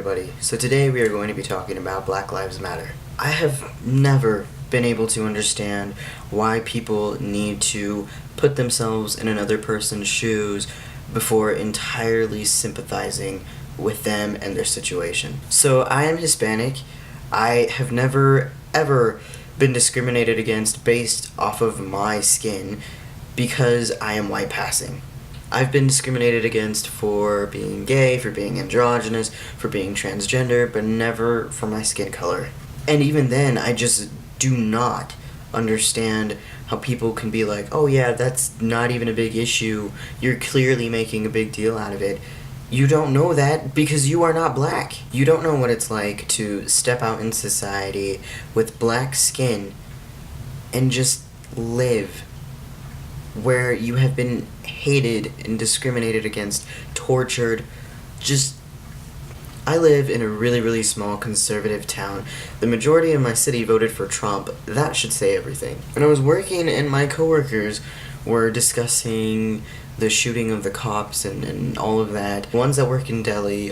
everybody. So today we are going to be talking about Black Lives Matter. I have never been able to understand why people need to put themselves in another person's shoes before entirely sympathizing with them and their situation. So I am Hispanic. I have never ever been discriminated against based off of my skin because I am white passing. I've been discriminated against for being gay, for being androgynous, for being transgender, but never for my skin color. And even then, I just do not understand how people can be like, oh yeah, that's not even a big issue. You're clearly making a big deal out of it. You don't know that because you are not black. You don't know what it's like to step out in society with black skin and just live where you have been hated and discriminated against, tortured. I live in a really small conservative town. The majority of my city voted for Trump. That should say everything. When I was working and my coworkers were discussing the shooting of the cops and all of that, the ones that work in Delhi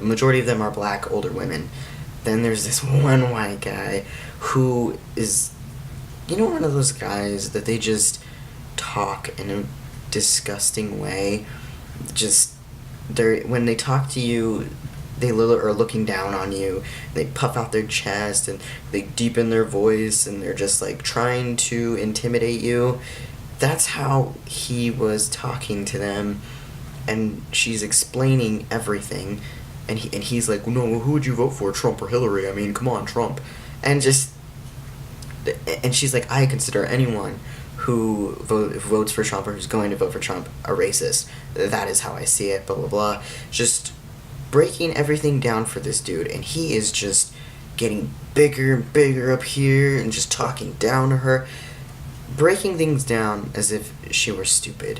majority of them are black, older women. Then there's this one white guy who is, one of those guys that they just talk in a disgusting way. When they talk to you, they are looking down on you. They puff out their chest and they deepen their voice and they're just like trying to intimidate you. That's how he was talking to them, and she's explaining everything, and he's like, no, who would you vote for, Trump or Hillary? I mean, come on, Trump. And she's like, I consider anyone who votes for Trump or who's going to vote for Trump a racist. That is how I see it, blah, blah, blah. Just breaking everything down for this dude, and he is just getting bigger and bigger up here and just talking down to her, breaking things down as if she were stupid.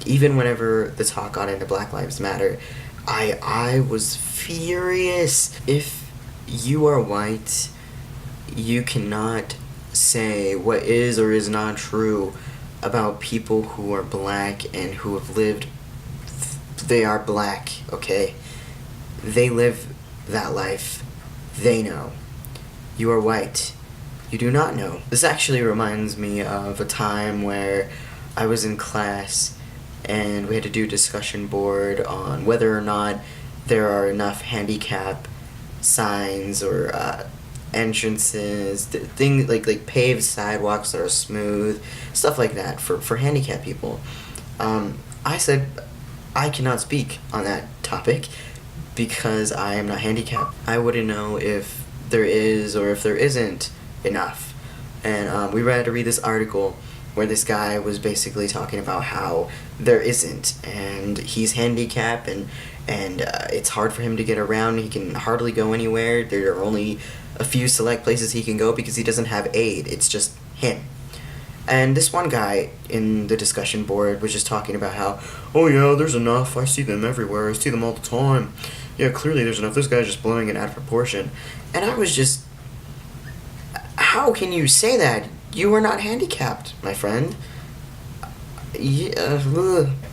Even whenever the talk got into Black Lives Matter, I was furious. If you are white, you cannot say what is or is not true about people who are black and who have lived. They are black, okay? They live that life. They know. You are white. You do not know. This actually reminds me of a time where I was in class and we had to do a discussion board on whether or not there are enough handicap signs or entrances, things like paved sidewalks that are smooth, stuff like that for handicapped people. I said I cannot speak on that topic because I am not handicapped. I wouldn't know if there is or if there isn't enough. And we had to read this article where this guy was basically talking about how there isn't, and he's handicapped and it's hard for him to get around. He can hardly go anywhere. There are only a few select places he can go because he doesn't have aid. It's just him. And this one guy in the discussion board was just talking about how, oh yeah, there's enough. I see them everywhere. I see them all the time. Yeah, clearly there's enough. This guy's just blowing it out of proportion. And I was just, how can you say that? You are not handicapped, my friend. Yeah,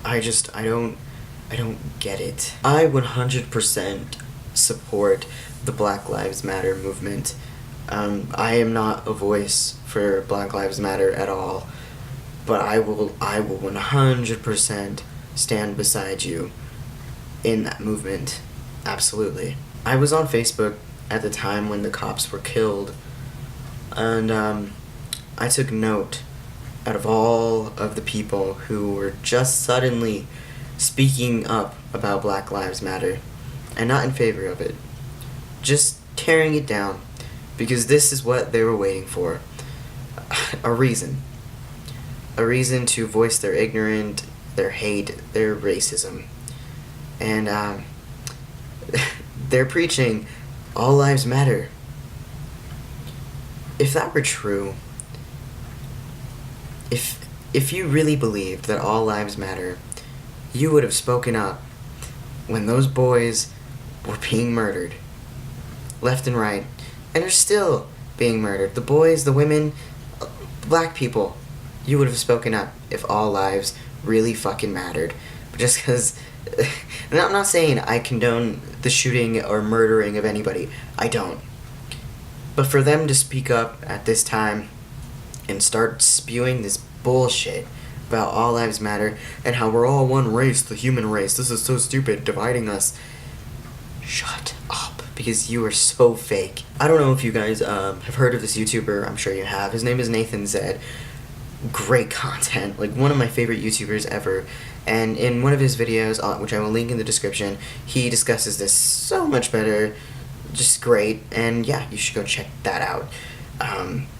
I don't get it. I 100% support the Black Lives Matter movement. I am not a voice for Black Lives Matter at all, but I will 100% stand beside you in that movement. Absolutely. I was on Facebook at the time when the cops were killed, and I took note out of all of the people who were just suddenly speaking up about Black Lives Matter and not in favor of it, just tearing it down, because this is what they were waiting for. A reason to voice their ignorance, their hate, their racism. And they're preaching all lives matter. If that were true, if you really believed that all lives matter, you would have spoken up when those boys were being murdered left and right, and are still being murdered. The boys, the women, black people. You would have spoken up if all lives really fucking mattered. But just because... I'm not saying I condone the shooting or murdering of anybody. I don't. But for them to speak up at this time and start spewing this bullshit about all lives matter and how we're all one race, the human race, this is so stupid, dividing us. Shut up, because you are so fake. I don't know if you guys have heard of this YouTuber. I'm sure you have. His name is Nathan Zed. Great content, like one of my favorite YouTubers ever. And in one of his videos, which I will link in the description, he discusses this so much better. Just great. And yeah, you should go check that out.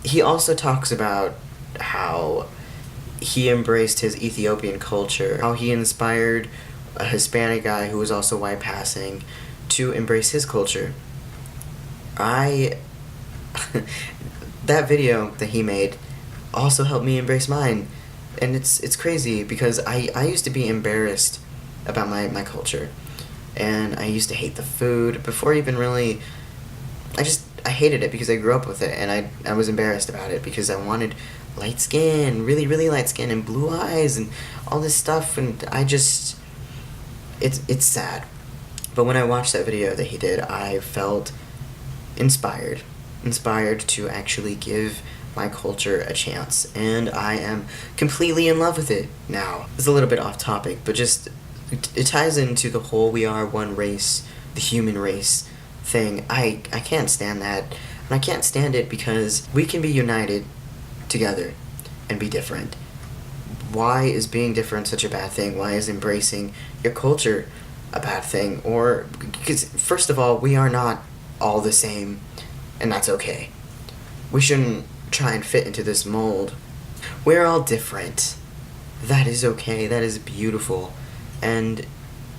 He also talks about how he embraced his Ethiopian culture, how he inspired a Hispanic guy who was also white passing to embrace his culture. That video that he made also helped me embrace mine. And it's crazy because I used to be embarrassed about my culture. And I used to hate the food before even really, I hated it because I grew up with it, and I was embarrassed about it because I wanted light skin, really, really light skin, and blue eyes, and all this stuff, and it's sad. But when I watched that video that he did, I felt inspired to actually give my culture a chance, and I am completely in love with it now. It's a little bit off topic, but just, it ties into the whole we are one race, the human race thing. I can't stand that, and I can't stand it because we can be united together and be different. Why is being different such a bad thing? Why is embracing your culture a bad thing? Or, because first of all, we are not all the same, and that's okay. We shouldn't try and fit into this mold. We're all different. That is okay. That is beautiful. And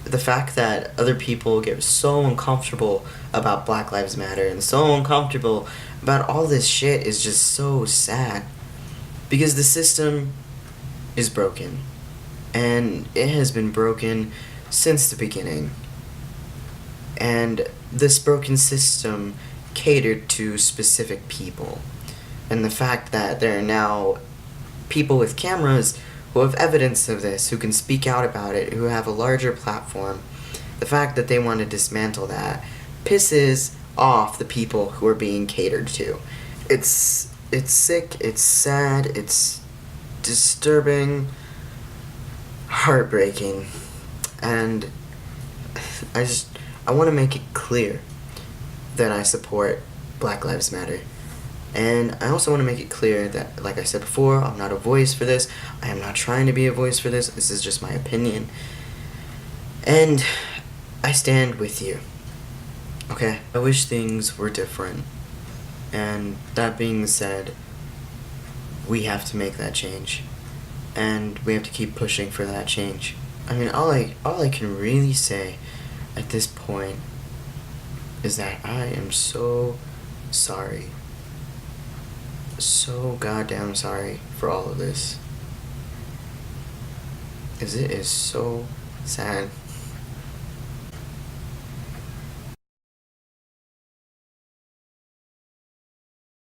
the fact that other people get so uncomfortable about Black Lives Matter and so uncomfortable about all this shit is just so sad. Because the system is broken. And it has been broken since the beginning. And this broken system catered to specific people. And the fact that there are now people with cameras who have evidence of this, who can speak out about it, who have a larger platform, the fact that they want to dismantle that pisses off the people who are being catered to. It's sick, it's sad, it's disturbing, heartbreaking, and I want to make it clear that I support Black Lives Matter. And I also want to make it clear that, like I said before, I'm not a voice for this. I am not trying to be a voice for this. This is just my opinion. And I stand with you. Okay? I wish things were different. And that being said, we have to make that change. And we have to keep pushing for that change. I mean, all I can really say at this point is that I am so sorry. So goddamn sorry for all of this. Because it is so sad.